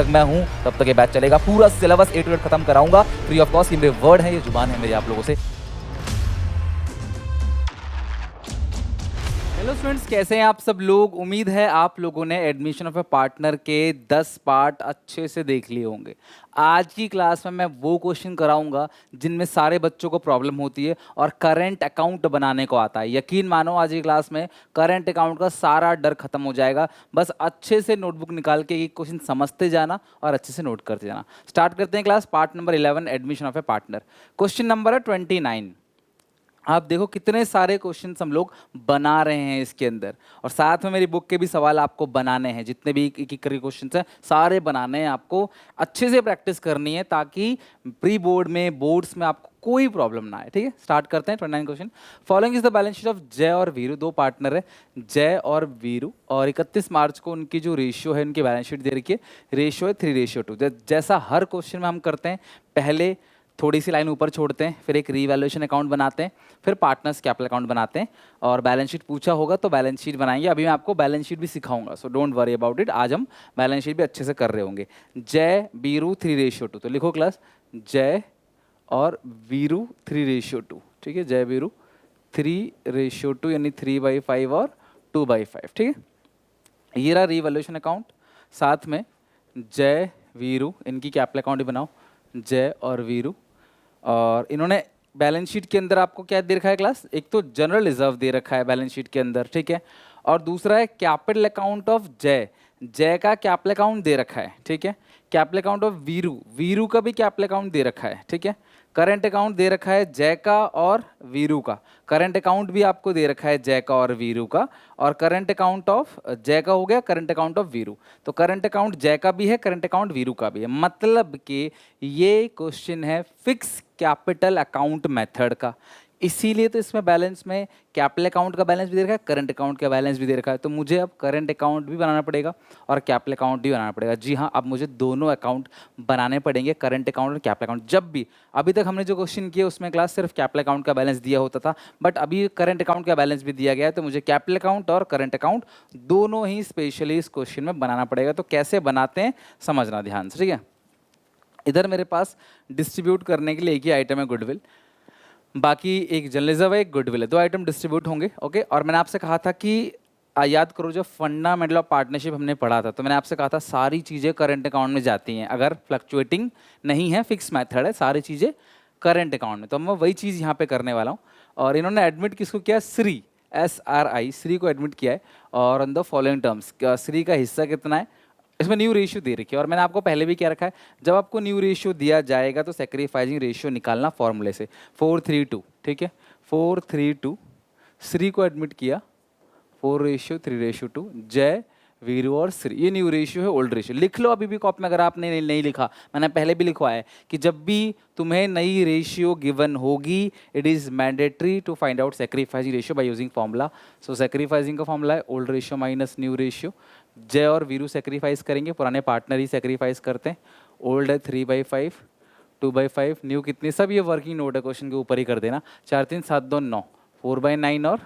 तक मैं हूँ तब तक ये बैच चलेगा। पूरा सिलेबस A to Z खत्म कराऊंगा फ्री ऑफ कॉस्ट। ये मेरे वर्ड है, ये जुबान है मेरी आप लोगों से। हेलो स्टूडेंट्स, कैसे हैं आप सब लोग? उम्मीद है आप लोगों ने एडमिशन ऑफ ए पार्टनर के 10 पार्ट अच्छे से देख लिए होंगे। आज की क्लास में मैं वो क्वेश्चन कराऊंगा जिनमें सारे बच्चों को प्रॉब्लम होती है और करंट अकाउंट बनाने को आता है। यकीन मानो आज की क्लास में करंट अकाउंट का सारा डर खत्म हो जाएगा। बस अच्छे से नोटबुक निकाल के ये क्वेश्चन समझते जाना और अच्छे से नोट करते जाना। स्टार्ट करते हैं class. Part number 11, admission of A partner. Question number है 29। आप देखो कितने सारे क्वेश्चंस हम लोग बना रहे हैं इसके अंदर, और साथ में मेरी बुक के भी सवाल आपको बनाने हैं। जितने भी एक एक करके क्वेश्चंस हैं सारे बनाने हैं, आपको अच्छे से प्रैक्टिस करनी है ताकि प्री बोर्ड में, बोर्ड्स में आपको कोई प्रॉब्लम ना आए। ठीक है, स्टार्ट करते हैं। 29 question. Following is the balance sheet of जय और वीरू। दो पार्टनर है जय और वीरू, और 31 मार्च को उनकी जो रेशियो है, उनकी बैलेंस शीट दे रखी है। रेशियो है 3:2। जैसा हर क्वेश्चन में हम करते हैं, पहले थोड़ी सी लाइन ऊपर छोड़ते हैं, फिर एक रीवैल्यूएशन अकाउंट बनाते हैं, फिर पार्टनर्स कैपिटल अकाउंट बनाते हैं, और बैलेंस शीट पूछा होगा तो बैलेंस शीट बनाएंगे। अभी मैं आपको बैलेंस शीट भी सिखाऊंगा, so don't worry about it. आज हम बैलेंस शीट भी अच्छे से कर रहे होंगे। जय वीरू 3:2। तो लिखो क्लास, जय और वीरू 3:2। ठीक है, जय वीरू 3:2 यानी 3/5 और 2/5। ठीक है, ये रहा रीवैल्यूएशन अकाउंट। साथ में जय वीरू इनकी कैपिटल अकाउंट भी बनाओ, जय और वीरू। और इन्होंने बैलेंस शीट के अंदर आपको क्या दे रखा है क्लास? एक तो जनरल रिजर्व दे रखा है बैलेंस शीट के अंदर, ठीक है, और दूसरा है कैपिटल अकाउंट ऑफ जय। जय का कैपिटल अकाउंट दे रखा है, ठीक है। Capital account of Veeru, Veeru का भी कैपिटल अकाउंट दे रखा है, ठीक है। करंट अकाउंट दे रखा है जय का और वीरू का। करंट अकाउंट भी आपको दे रखा है जय का और वीरू का, और करंट अकाउंट ऑफ जय का हो गया, करंट अकाउंट ऑफ वीरू। तो करंट अकाउंट जय का भी है, करंट अकाउंट वीरू का भी है। मतलब कि ये क्वेश्चन है फिक्स कैपिटल अकाउंट मेथड का, इसीलिए तो इसमें बैलेंस में कैपिटल अकाउंट का बैलेंस भी दे रखा है, करंट अकाउंट का बैलेंस भी दे रखा है। तो मुझे अब करंट अकाउंट भी बनाना पड़ेगा और कैपिटल अकाउंट भी बनाना पड़ेगा। जी हाँ, अब मुझे दोनों अकाउंट बनाने पड़ेंगे, करंट अकाउंट और कैपिटल अकाउंट। जब भी अभी तक हमने जो क्वेश्चन किए उसमें क्लास सिर्फ कैपिटल अकाउंट का बैलेंस दिया होता था, बट अभी करंट अकाउंट का बैलेंस भी दिया गया है, तो मुझे कैपिटल अकाउंट और करंट अकाउंट दोनों ही स्पेशली इस क्वेश्चन में बनाना पड़ेगा। तो कैसे बनाते हैं समझना ध्यान से, ठीक है। इधर मेरे पास डिस्ट्रीब्यूट करने के लिए एक ही आइटम है, गुडविल। बाकी एक जर्नलिज्म है, एक गुडविल है। दो आइटम डिस्ट्रीब्यूट होंगे, ओके। और मैंने आपसे कहा था कि याद करो जब फंडामेंटल ऑफ पार्टनरशिप हमने पढ़ा था, तो मैंने आपसे कहा था सारी चीज़ें करंट अकाउंट में जाती हैं अगर फ्लक्चुएटिंग नहीं है, फिक्स मेथड है, सारी चीज़ें करंट अकाउंट में। तो मैं वही चीज़ यहाँ पे करने वाला हूँ। और इन्होंने एडमिट किसको किया? श्री, SRI, श्री को एडमिट किया है। और on the following terms, Shri का हिस्सा कितना है? इसमें न्यू रेशियो दे रखी है, और मैंने आपको पहले भी क्या रखा है, जब आपको न्यू रेशियो दिया जाएगा तो सेक्रीफाइसिंग रेशियो निकालना फॉर्मूले से 4:3:2, ठीक है। 4:3:2 श्री को एडमिट किया, 4:3:2 जय, वीरू और श्री। ये न्यू रेशियो है, ओल्ड रेशियो लिख लो अभी भी कॉपी में अगर आपने नहीं लिखा। मैंने पहले भी लिखवाया है कि जब भी तुम्हें नई रेशियो गिवन होगी, it is mandatory to find out sacrificing ratio by using formula. So sacrificing का फॉर्मूला है old ratio minus new ratio. Jay और वीरू सेक्रीफाइस करेंगे, पुराने पार्टनर ही सेक्रीफाइस करते हैं। ओल्ड है 3/5, 2/5, न्यू कितनी? सब ये वर्किंग नोट है, क्वेश्चन के ऊपर ही कर देना। 4 3 7 2 9, 4/9 और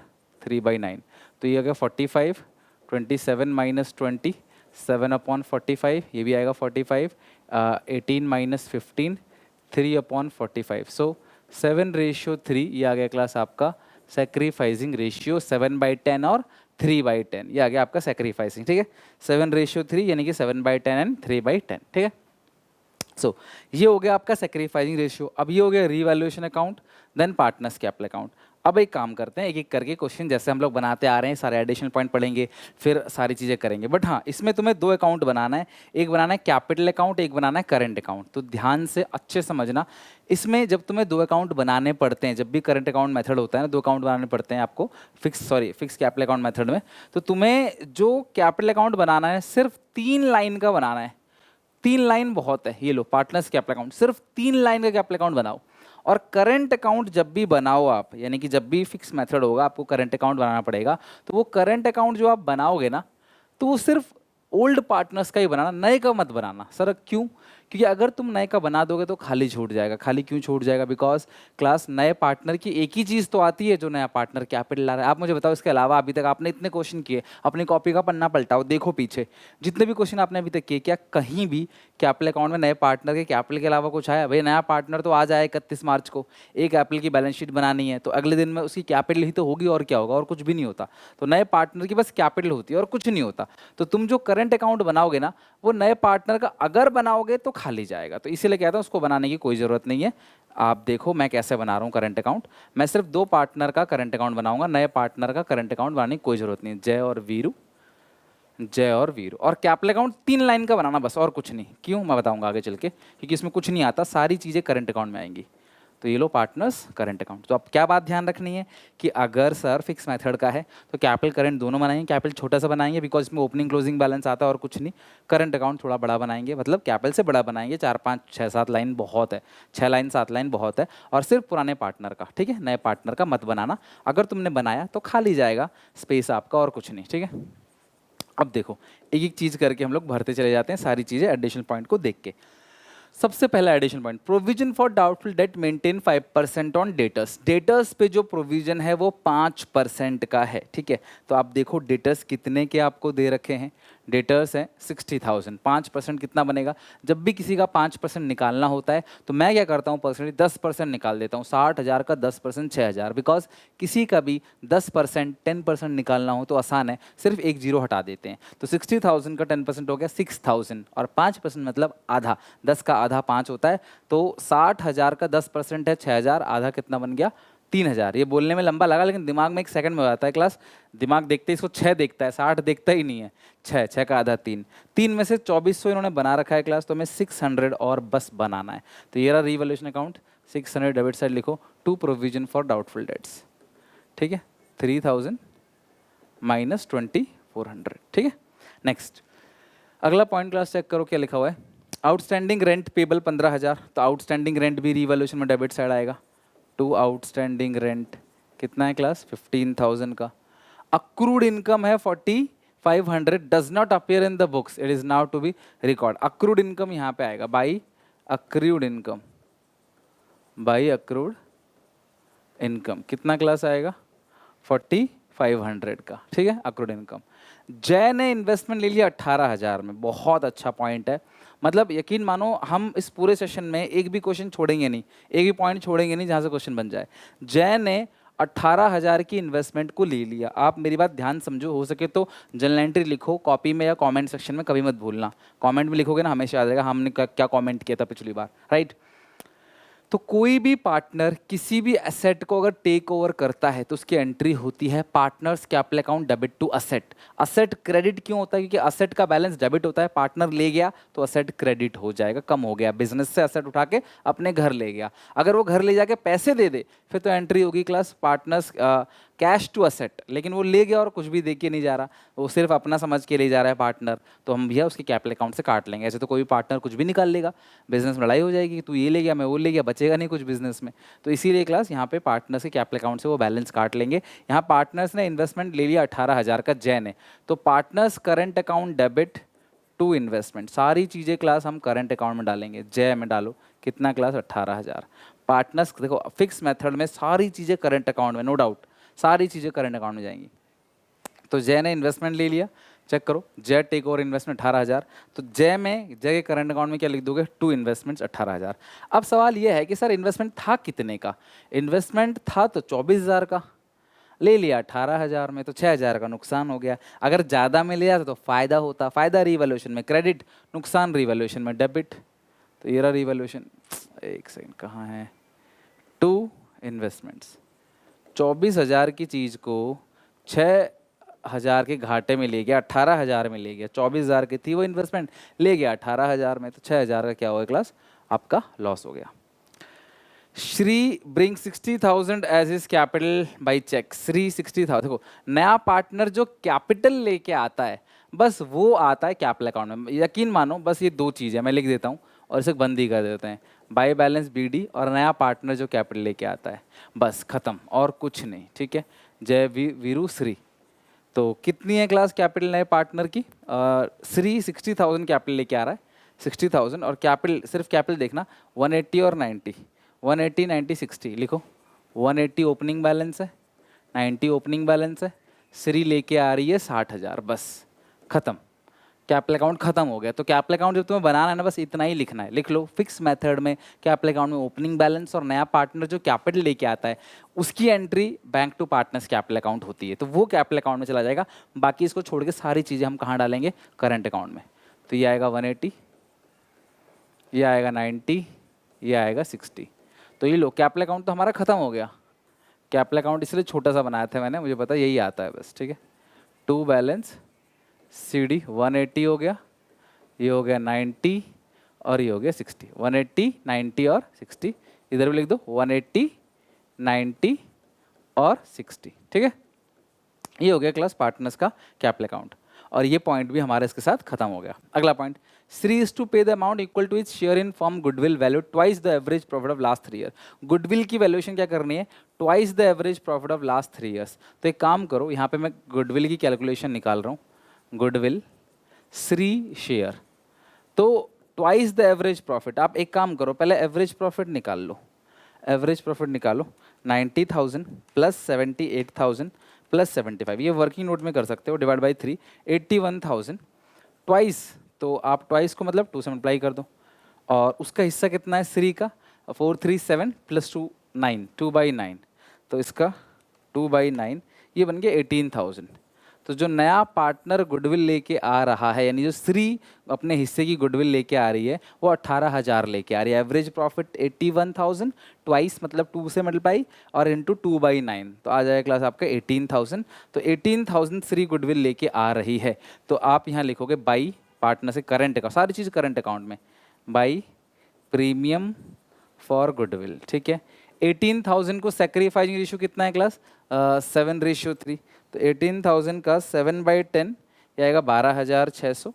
3/9। तो ये आ गया 45, 27 माइनस 20, 7/45, ये भी आएगा 45, 18 माइनस 15, 3/45। सो 7:3 ये आ गया क्लास आपका सेक्रीफाइसिंग रेशियो। 7/10 और 3/10 ये आ गया आपका सेक्रीफाइसिंग, ठीक है। 7:3 यानी कि 7/10 एंड 3/10, ठीक है। सो ये हो गया आपका सेक्रीफाइसिंग रेशियो। अब ये हो गया revaluation account, then partners capital account. अब एक काम करते हैं, एक एक करके क्वेश्चन जैसे हम लोग बनाते आ रहे हैं, सारे एडिशनल पॉइंट पढ़ेंगे, फिर सारी चीज़ें करेंगे। बट हाँ, इसमें तुम्हें दो अकाउंट बनाना है, एक बनाना है कैपिटल अकाउंट, एक बनाना है करंट अकाउंट। तो ध्यान से अच्छे समझना, इसमें जब तुम्हें दो अकाउंट बनाने पड़ते हैं, जब भी करंट अकाउंट मेथड होता है ना, दो अकाउंट बनाने पड़ते हैं आपको फिक्स कैपिटल अकाउंट मेथड में। तो तुम्हें जो कैपिटल अकाउंट बनाना है सिर्फ 3 लाइन का बनाना है। 3 लाइन बहुत है। ये लो पार्टनर्स कैपिटल अकाउंट, सिर्फ 3 लाइन का कैपिटल अकाउंट बनाओ। और करंट अकाउंट जब भी बनाओ आप, यानी कि जब भी फिक्स मेथड होगा आपको करंट अकाउंट बनाना पड़ेगा, तो वो करंट अकाउंट जो आप बनाओगे ना, तो वो सिर्फ ओल्ड पार्टनर्स का ही बनाना, नए का मत बनाना। सर क्यों? क्योंकि अगर तुम नए का बना दोगे तो खाली छूट जाएगा। खाली क्यों छूट जाएगा? बिकॉज क्लास नए पार्टनर की एक ही चीज़ तो आती है जो नया पार्टनर कैपिटल ला रहा है। आप मुझे बताओ, इसके अलावा अभी तक आपने इतने क्वेश्चन किए, अपनी कॉपी का पन्ना पलटाओ, देखो पीछे जितने भी क्वेश्चन आपने अभी तक किए, क्या कहीं भी कैपिटल अकाउंट में नए पार्टनर के कैपिटल के अलावा कुछ आया? भाई नया पार्टनर तो आ जाए 31 मार्च को, एक एप्रिल की बैलेंस शीट बनानी है तो अगले दिन में उसकी कैपिटल ही तो होगी, और क्या होगा? और कुछ भी नहीं होता। तो नए पार्टनर की बस कैपिटल होती है और कुछ नहीं होता। तो तुम जो करंट अकाउंट बनाओगे ना, वो नए पार्टनर का अगर बनाओगे तो खाली जाएगा। तो इसीलिए कहता हूँ उसको बनाने की कोई ज़रूरत नहीं है। आप देखो मैं कैसे बना रहा हूँ करंट अकाउंट। मैं सिर्फ 2 पार्टनर का करंट अकाउंट बनाऊंगा, नए पार्टनर का करंट अकाउंट बनाने की कोई ज़रूरत नहीं है। जय और वीरू, जय और वीरू। और कैपिटल अकाउंट 3 लाइन का बनाना बस, और कुछ नहीं। क्यों? मैं बताऊंगा आगे चल के, क्योंकि इसमें कुछ नहीं आता, सारी चीज़ें करंट अकाउंट में आएंगी। तो ये लो पार्टनर्स करंट अकाउंट। तो अब क्या बात ध्यान रखनी है कि अगर सर फिक्स मेथड का है तो कैपिटल करंट दोनों बनाएंगे। कैपिटल छोटा सा बनाएंगे बिकॉज इसमें ओपनिंग क्लोजिंग बैलेंस आता है और कुछ नहीं। करंट अकाउंट थोड़ा बड़ा बनाएंगे, मतलब कैपिटल से बड़ा बनाएंगे। 4 5 6 7 लाइन बहुत है, 6 लाइन 7 लाइन बहुत है। और सिर्फ पुराने पार्टनर का, ठीक है? नए पार्टनर का मत बनाना। अगर तुमने बनाया तो खाली जाएगा स्पेस आपका, और कुछ नहीं, ठीक है? अब देखो एक एक चीज़ करके हम लोग भरते चले जाते हैं, सारी चीज़ें एडिशनल पॉइंट को देख के। सबसे पहला additional point, provision for doubtful debt maintain 5% on debtors. Debtors पे जो प्रोविजन है वो 5% का है, ठीक है? तो आप देखो डेटर्स कितने के आपको दे रखे हैं। डेटर्स हैं 60,000, 5% कितना बनेगा? जब भी किसी का 5% निकालना होता है तो मैं क्या करता हूँ पर्सनली, 10% निकाल देता हूँ। 60,000 का 10% 6,000। बिकॉज किसी का भी 10% 10% निकालना हो तो आसान है, सिर्फ एक जीरो हटा देते हैं। तो 60,000 का 10% हो गया 6,000, और 5% मतलब आधा। 10 का आधा 5 होता है। तो 60,000 का 10% है 6,000, आधा कितना बन गया? 3,000। ये बोलने में लंबा लगा लेकिन दिमाग में एक सेकंड में हो जाता है क्लास। दिमाग देखते ही इसको 6 देखता है, 60 देखता ही नहीं है। 6, 6 का आधा 3, 3 में से 2400 इन्होंने बना रखा है क्लास, तो हमें 600 और बस बनाना है। तो ये रहा रिवैल्यूएशन अकाउंट। 600 डेबिट साइड लिखो, to provision for doubtful debts, ठीक है? 3,000 माइनस 2,400, ठीक है? नेक्स्ट अगला पॉइंट क्लास चेक करो क्या लिखा हुआ है। Outstanding rent payable 15,000। तो आउटस्टैंडिंग रेंट भी रिवैल्यूएशन में डेबिट साइड आएगा। टू आउटस्टैंडिंग रेंट कितना है क्लास? 15,000 का। अक्रूड इनकम है 4,500, does not appear in the books, it is now to be record. Accrued income यहाँ पे आएगा, by accrued income, by accrued income कितना क्लास आएगा? 4,500 का, ठीक है? Accrued income. जय ने इन्वेस्टमेंट ले लिया 18,000 में, बहुत अच्छा पॉइंट है। मतलब यकीन मानो हम इस पूरे सेशन में एक भी क्वेश्चन छोड़ेंगे नहीं, एक भी पॉइंट छोड़ेंगे नहीं जहाँ से क्वेश्चन बन जाए। जय ने 18,000 की इन्वेस्टमेंट को ले लिया। आप मेरी बात ध्यान समझो, हो सके तो जनरल एंट्री लिखो कॉपी में या कमेंट सेक्शन में, कभी मत भूलना। कमेंट में लिखोगे ना हमेशा याद रहेगा हमने क्या कमेंट किया था पिछली बार, राइट? तो कोई भी पार्टनर किसी भी एसेट को अगर टेक ओवर करता है तो उसकी एंट्री होती है partners capital account debit to asset. Asset credit क्यों होता है? क्योंकि असेट का बैलेंस डेबिट होता है, पार्टनर ले गया तो असेट क्रेडिट हो जाएगा, कम हो गया। बिजनेस से असेट उठा के अपने घर ले गया, अगर वो घर ले जाके पैसे दे दे फिर तो एंट्री होगी class partners cash to asset. लेकिन वो ले गया और कुछ भी दे के नहीं जा रहा, वो सिर्फ अपना समझ के ले जा रहा है पार्टनर, तो हम भैया उसके कैपिटल अकाउंट से काट लेंगे। ऐसे तो कोई भी पार्टनर कुछ भी निकाल लेगा, बिजनेस में लड़ाई हो जाएगी, तू ये ले गया मैं वो ले गया, बचेगा नहीं कुछ बिजनेस में। तो इसीलिए क्लास यहाँ पे पार्टनर्स के कैपिटल अकाउंट से वो बैलेंस काट लेंगे। यहाँ पार्टनर्स ने इन्वेस्टमेंट ले लिया 18,000 का जय ने, तो partners current account debit to investment, सारी चीज़ें क्लास हम करंट अकाउंट में डालेंगे। जय में डालो कितना क्लास? 18,000। पार्टनर्स देखो फिक्स मेथड में सारी चीज़ें करंट अकाउंट में, नो डाउट सारी चीज़ें करंट अकाउंट में जाएंगी। तो जय ने इन्वेस्टमेंट ले लिया, चेक करो जय टेक ओवर इन्वेस्टमेंट 18,000। तो जय में, जय के करंट अकाउंट में क्या लिख दोगे? To investments 18,000। अब सवाल यह है कि सर इन्वेस्टमेंट था कितने का? इन्वेस्टमेंट था तो 24,000 का, ले लिया 18,000 में, तो 6,000 का नुकसान हो गया। अगर ज़्यादा में लिया तो फ़ायदा होता, फ़ायदा रिवैल्यूएशन में क्रेडिट, नुकसान रिवैल्यूएशन में डेबिट। तो ये रहा रिवैल्यूएशन। एक सेकंड कहाँ है? टू इन्वेस्टमेंट्स, 24,000 की चीज़ को 6,000 के घाटे में ले गया, 18,000 में ले गया। 24,000 की थी वो इन्वेस्टमेंट, ले गया 18,000 में, तो 6,000 का क्या हुआ क्लास? आपका लॉस हो गया। Shri bring 60,000 as is capital by cheque. Shri 60,000, देखो नया पार्टनर जो कैपिटल लेके आता है बस वो आता है कैपिटल अकाउंट में। यकीन मानो बस ये दो चीज़ है, मैं लिख देता हूँ और इसे बंद ही कर देते हैं, बाई बैलेंस बीडी और नया पार्टनर जो कैपिटल लेके आता है, बस खत्म और कुछ नहीं, ठीक है? जय वीरू श्री। तो कितनी है क्लास कैपिटल नए पार्टनर की? श्री 60,000 कैपिटल लेके आ रहा है, 60,000 और कैपिटल, सिर्फ कैपिटल देखना 180 और 90, 180 90 60 लिखो। 180 ओपनिंग बैलेंस है, 90 ओपनिंग बैलेंस है, श्री लेके आ रही है 60,000, बस खत्म, कैपिटल अकाउंट खत्म हो गया। तो कैपिटल अकाउंट जब तुम्हें बनाना है ना, बस इतना ही लिखना है, लिख लो फिक्स मेथड में कैपिटल अकाउंट में ओपनिंग बैलेंस और नया पार्टनर जो कैपिटल लेके आता है उसकी entry bank to partners capital account होती है, तो वो कैपिटल अकाउंट में चला जाएगा। बाकी इसको छोड़ के सारी चीज़ें हम कहाँ डालेंगे, करंट अकाउंट में। तो ये आएगा 180, ये आएगा 90, ये आएगा 60। तो ये लो कैपिटल अकाउंट तो हमारा खत्म हो गया। कैपिटल अकाउंट इसलिए छोटा सा बनाया था मैंने, मुझे पता यही आता है बस, ठीक है। टू बैलेंस CD 180 हो गया, ये हो गया 90 और ये हो गया 60, 180 90 और 60, इधर भी लिख दो 180 90 और 60, ठीक है। ये हो गया क्लास पार्टनर्स का कैपिटल अकाउंट, और ये पॉइंट भी हमारे इसके साथ खत्म हो गया। अगला point, Shri is to pay the amount equal to its share in form goodwill value twice the average profit of last 3 year. Goodwill की वैल्यूएशन क्या करनी है, twice the average profit of last 3 years. तो एक काम करो, यहाँ पे मैं गुडविल की कैलकुलेशन निकाल रहा हूँ, गुडविल श्री शेयर, तो ट्वाइस द एवरेज प्रॉफिट। आप एक काम करो, पहले एवरेज प्रॉफिट निकाल लो, एवरेज प्रॉफिट निकालो, 90,000 प्लस 78,000 प्लस 75, ये वर्किंग नोट में कर सकते हो, डिवाइड बाई 3, 81,000 ट्वाइस, तो आप ट्वाइस को मतलब 2 से मल्टीप्लाई कर दो, और उसका हिस्सा कितना है श्री का, 437 प्लस 2 9, 2/9, तो इसका 2/9, ये बन गया 18,000। तो जो नया पार्टनर गुडविल लेके आ रहा है, यानी जो श्री अपने हिस्से की गुडविल लेके आ रही है, वो 18,000 लेके आ रही है। एवरेज प्रॉफिट 81,000, ट्वाइस मतलब 2 से मल्टीप्लाई और इंटू 2/9, तो आ जाएगा क्लास आपका 18,000। तो 18,000 श्री गुडविल लेके आ रही है, तो आप यहाँ लिखोगे बाई पार्टनर से करंट अकाउंट, सारी चीज़ करंट अकाउंट में, बाई प्रीमियम फॉर गुडविल, ठीक है। 18,000 को सेक्रीफाइसिंग रेशियो कितना है क्लास, 7:3, तो 18,000 का 7/10 ये आएगा 12,600,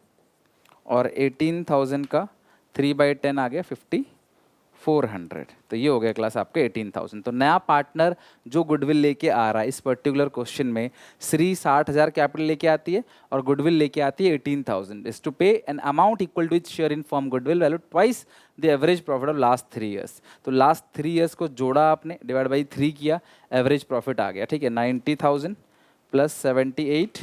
और 18,000 का 3/10 आ गया 5,400, तो ये हो गया क्लास आपके 18,000। तो नया पार्टनर जो गुडविल लेके आ रहा है इस पर्टिकुलर क्वेश्चन में, श्री 60,000 कैपिटल लेके आती है और गुडविल लेके आती है 18,000, is to pay an amount equal to its share in form goodwill value twice the average profit of last 3 years. तो लास्ट 3 ईयर्स को जोड़ा आपने, डिवाइड बाई 3 किया, एवरेज प्रॉफिट आ गया, ठीक है। 90,000 plus 78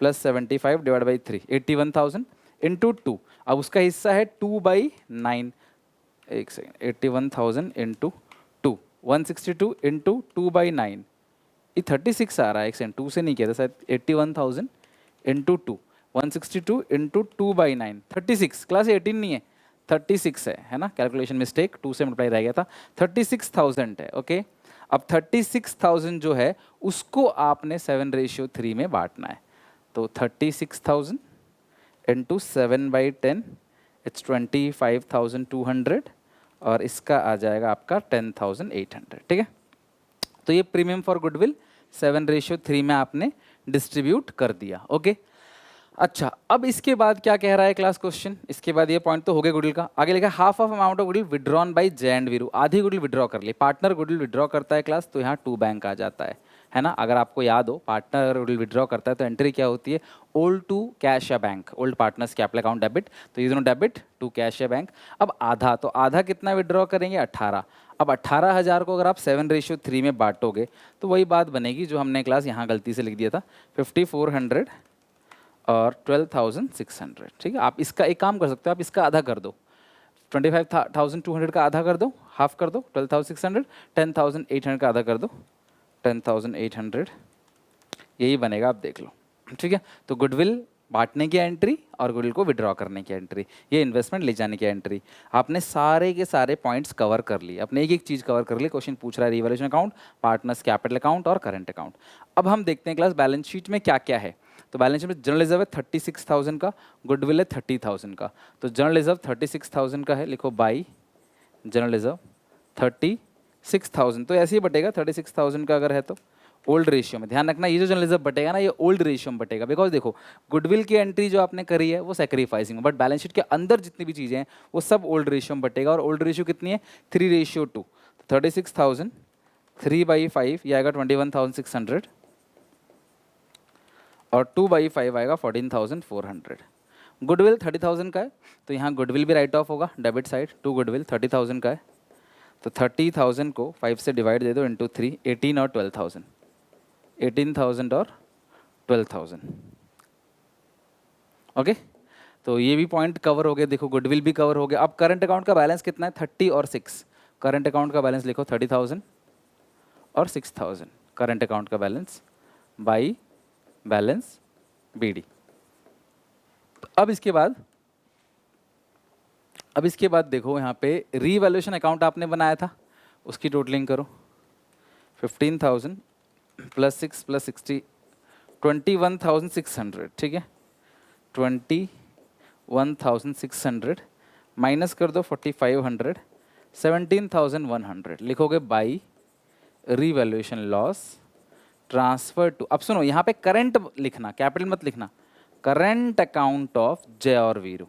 plus 75 divide by 3, 81,000 into 2, अब उसका हिस्सा है 2/9, एक सेकेंड, 81,000 इंटू 2, 162 इंटू 2/9, ये 36 आ रहा है, एक सेकेंड 2 से नहीं किया था शायद, 81,000 इंटू 2, 162 इंटू 2/9, 36, क्लास 18 नहीं है, 36 है ना, कैलकुलेशन मिस्टेक, 2 से मल्टीप्लाई रह गया था, 36,000 है, ओके। अब 36,000 जो है उसको आपने 7:3 में बांटना है, तो 36,000 इंटू 7/10, इट्स 25,200, और इसका आ जाएगा आपका 10,800, ठीक है। तो ये प्रीमियम फॉर गुडविल 7:3 में आपने डिस्ट्रीब्यूट कर दिया, ओके। अच्छा, अब इसके बाद क्या कह रहा है क्लास क्वेश्चन, इसके बाद ये पॉइंट तो हो गया गुडविल का, आगे लिखा half of amount of goodwill withdrawn bye जय एंड वीरू, आधी गुडविल विड्रॉ कर ली, पार्टनर गुडविल विड्रॉ करता है क्लास, तो यहाँ टू बैंक आ जाता है ना। अगर आपको याद हो, पार्टनर गुडविल विड्रॉ करता है तो एंट्री क्या होती है, ओल्ड टू कैश या bank, old partners capital account debit, तो ये दोनों डेबिट टू कैश या बैंक। अब आधा, तो आधा कितना विड्रॉ करेंगे, 18। अब 18,000 को अगर आप 7:3 में बांटोगे तो वही बात बनेगी जो हमने क्लास यहाँ गलती से लिख दिया था, 5,400 और 12,600, ठीक है। आप इसका एक काम कर सकते हो, आप इसका आधा कर दो, 25,200 का आधा कर दो, हाफ कर दो, 12,600, 10,800 का आधा कर दो, 10,800, यही बनेगा, आप देख लो, ठीक है। तो गुडविल बांटने की एंट्री और गुडविल को विड्रॉ करने की एंट्री, ये इन्वेस्टमेंट ले जाने की एंट्री, आपने सारे के सारे पॉइंट्स कवर कर लिए, अपने एक एक चीज़ कवर कर ली। क्वेश्चन पूछ रहा है revaluation account, partners capital account और करंट अकाउंट। अब हम देखते हैं क्लास बैलेंस शीट में क्या क्या है। तो बैलेंस शीट में जनरल रिजर्व है 36,000 का, गुडविल है 30,000 का, तो जनरल रिजर्व 36,000 का है, लिखो बाई जनरल रिजर्व 36,000, तो ऐसे ही बटेगा 36,000 का अगर है तो ओल्ड रेशियो में। ध्यान रखना, ये जो जनरल रिजर्व बटेगा ना, ये ओल्ड रेशियो में बटेगा, बिकॉज देखो गुडविल की एंट्री जो आपने करी है वो सेक्रीफाइसिंग, बट बैलेंस शीट के अंदर जितनी भी चीज़ें हैं वो सब ओल्ड रेशियो में बटेगा, और ओल्ड रेशियो कितनी है, 3:2, 36,000 3/5 ये आएगा 21,600, और 2/5 आएगा 14,400, गुडविल 30,000 का है, तो यहाँ गुडविल भी राइट ऑफ होगा, डेबिट साइड टू गुडविल 30,000 का है, तो 30,000 को 5 से डिवाइड दे दो इंटू 3, 18 और 12,000, 18,000 और 12,000। ओके, तो ये भी पॉइंट कवर हो गया, देखो गुडविल भी कवर हो गया। अब करंट अकाउंट का बैलेंस कितना है, 30 और 6। करंट अकाउंट का बैलेंस लिखो 30,000 और 6,000, करंट अकाउंट का बैलेंस बाई बैलेंस बीडी। अब इसके बाद देखो यहाँ पे रीवैल्यूएशन अकाउंट आपने बनाया था, उसकी टोटलिंग करो। 15,000 प्लस 6 प्लस 60, 21,600, ठीक है। 21,600 माइनस कर दो 4,500, 17,100 लिखोगे by revaluation loss transfer to. अब सुनो, यहाँ पे करंट लिखना, कैपिटल मत लिखना, करंट अकाउंट ऑफ जय और वीरू।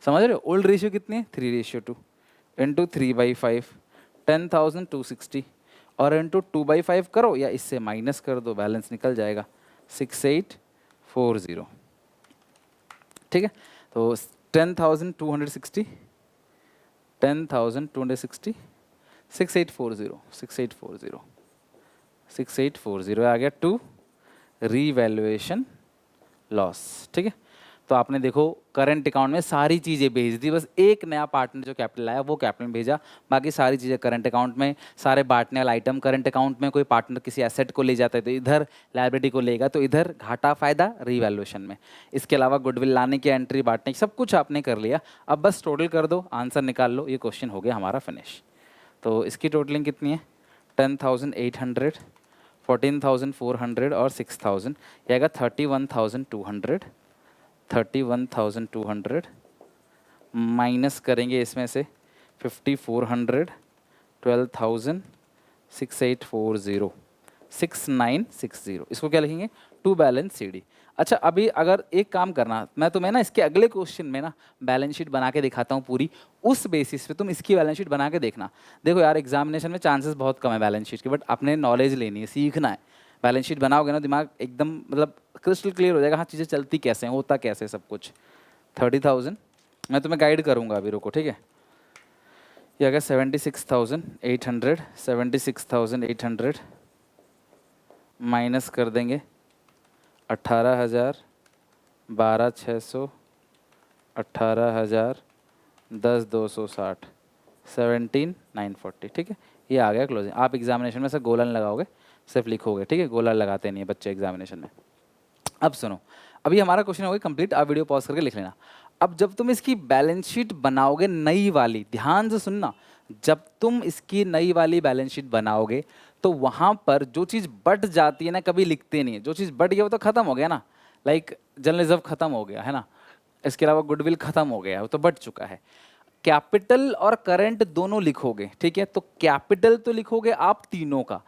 समझ रहे हो? ओल्ड रेशियो कितनी है, 3:2 इंटू 3/5, 10,260 और इंटू 2/5 करो या इससे माइनस कर दो, बैलेंस निकल जाएगा 6840। ठीक है, तो 10,260, 10,260, 6840, 6840, 6840 आ गया टू रीवैल्यूएशन लॉस। ठीक है, तो आपने देखो करंट अकाउंट में सारी चीज़ें भेज दी, बस एक नया पार्टनर जो कैपिटल आया वो कैपिटल में भेजा, बाकी सारी चीज़ें करंट अकाउंट में। सारे बांटने वाला आइटम करंट अकाउंट में, कोई पार्टनर किसी एसेट को ले जाता है तो इधर लायबिलिटी को लेगा, तो इधर घाटा फायदा रीवैल्यूएशन में। इसके अलावा गुडविल लाने की, एंट्री बांटने की, सब कुछ आपने कर लिया। अब बस टोटल कर दो, आंसर निकाल लो, ये क्वेश्चन हो गया हमारा फिनिश। तो इसकी टोटलिंग कितनी है, 10,800, 14,400 और 6,000, ये आएगा 31,200। 31,200 माइनस करेंगे इसमें से 5,400, 12,000, 6840, 6960, इसको क्या लिखेंगे, टू बैलेंस सीडी। अच्छा, अभी अगर एक काम करना, मैं तुम्हें ना इसके अगले क्वेश्चन में ना बैलेंस शीट बना के दिखाता हूँ पूरी, उस बेसिस पे तुम इसकी बैलेंस शीट बना के देखना। देखो यार, एग्जामिनेशन में चांसेस बहुत कम है बैलेंस शीट के, बट अपने नॉलेज लेनी है, सीखना है। बैलेंस शीट बनाओगे ना, दिमाग एकदम मतलब क्रिस्टल क्लियर हो जाएगा, हाँ चीज़ें चलती कैसे हैं, होता कैसे सब कुछ। 30,000 मैं तुम्हें गाइड करूँगा अभी, रुको, ठीक है। ये आ गया 76,800, 76,800 माइनस कर देंगे 18,000, 12,600, 18,000, 10,260, 17,940, ठीक है। ये आ गया क्लोजिंग। आप एग्जामिनेशन में से गोला नहीं लगाओगे, सिर्फ लिखोगे, ठीक है, गोला लगाते नहीं है बच्चे एग्जामिनेशन में। अब सुनो, अभी हमारा क्वेश्चन हो गया कंप्लीट, आप वीडियो पॉज करके लिख लेना। अब जब तुम इसकी बैलेंस शीट बनाओगे नई वाली, ध्यान से सुनना, जब तुम इसकी नई वाली बैलेंस शीट बनाओगे तो वहाँ पर जो चीज़ बट जाती है ना, कभी लिखते नहीं है, जो चीज़ बट गया वो तो खत्म हो गया ना, लाइक जनरल रिजर्व खत्म हो गया है ना, इसके अलावा गुडविल खत्म हो गया, वो तो बट चुका है। कैपिटल और करंट दोनों लिखोगे, ठीक है। तो कैपिटल तो लिखोगे आप तीनों का,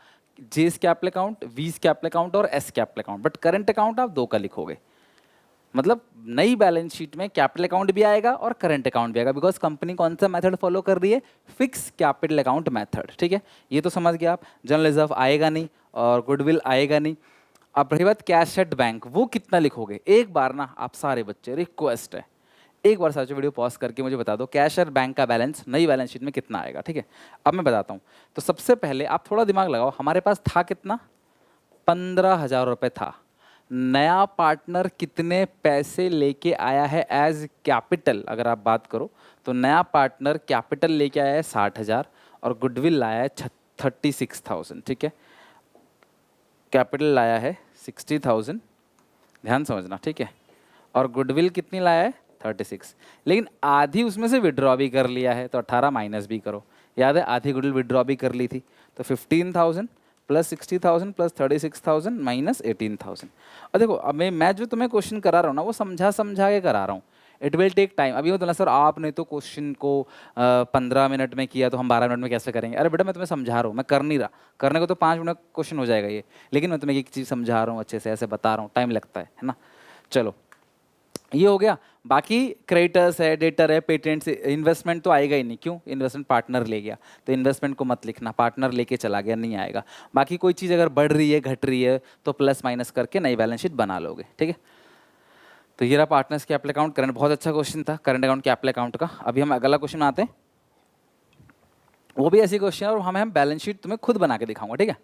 जेस कैपिटल अकाउंट, वीस कैपिटल अकाउंट और S capital account, but current account आप दो का लिखोगे। मतलब नई बैलेंस शीट में कैपिटल अकाउंट भी आएगा और करंट अकाउंट भी आएगा, बिकॉज कंपनी कौन सा मेथड फॉलो कर रही है, फिक्स कैपिटल अकाउंट मेथड, ठीक है। ये तो समझ गया आप। जनरल रिजर्व आएगा नहीं और गुडविल आएगा नहीं। अब रही बात कैश एट बैंक, वो कितना लिखोगे, एक बार ना आप सारे बच्चे, रिक्वेस्ट है, एक बार साचो वीडियो पॉज करके मुझे बता दो कैश एट बैंक का बैलेंस नई बैलेंस शीट में कितना आएगा, ठीक है। अब मैं बताता हूँ। तो सबसे पहले आप थोड़ा दिमाग लगाओ, हमारे पास था कितना, 15,000 रुपये था। नया पार्टनर कितने पैसे लेके आया है एज कैपिटल, अगर आप बात करो तो नया पार्टनर कैपिटल लेके आया है 60,000 और गुडविल लाया है 36,000, ठीक है। कैपिटल लाया है 60,000, ध्यान समझना, ठीक है, और गुडविल कितनी लाया है 36, लेकिन आधी उसमें से विड्रॉ भी कर लिया है, तो 18 माइनस भी करो, याद है आधी गुडविल विड्रॉ भी कर ली थी, तो 15,000 प्लस 60,000 प्लस 36,000 माइनस 18,000। और देखो, अब मैं जो तुम्हें क्वेश्चन करा रहा हूँ ना, वो समझा के करा रहा हूँ, इट विल टेक टाइम। अभी मतलब सर आपने तो क्वेश्चन को 15 मिनट में किया, तो हम 12 मिनट में कैसे करेंगे। अरे बेटा, मैं तुम्हें समझा रहा हूँ, मैं कर नहीं रहा, करने को तो 5 मिनट क्वेश्चन हो जाएगा ये, लेकिन मैं तुम्हें एक चीज़ समझा रहा हूँ, अच्छे से ऐसे बता रहा हूँ, टाइम लगता है ना। चलो, ये हो गया। बाकी क्रेडिटर्स है, डेटर है, पेटेंट्स, इन्वेस्टमेंट तो आएगा ही नहीं, क्यों, इन्वेस्टमेंट पार्टनर ले गया, तो इन्वेस्टमेंट को मत लिखना, पार्टनर लेके चला गया, नहीं आएगा। बाकी कोई चीज़ अगर बढ़ रही है, घट रही है, तो प्लस माइनस करके नई बैलेंस शीट बना लोगे, ठीक है। तो ये रहा पार्टनर्स कैपिटल अकाउंट करंट, बहुत अच्छा क्वेश्चन था करंट अकाउंट कैपिटल अकाउंट का। अभी हम अगला क्वेश्चन आते हैं, वो भी ऐसी क्वेश्चन है और हम बैलेंस शीट तुम्हें खुद बना के दिखाऊंगा, ठीक है।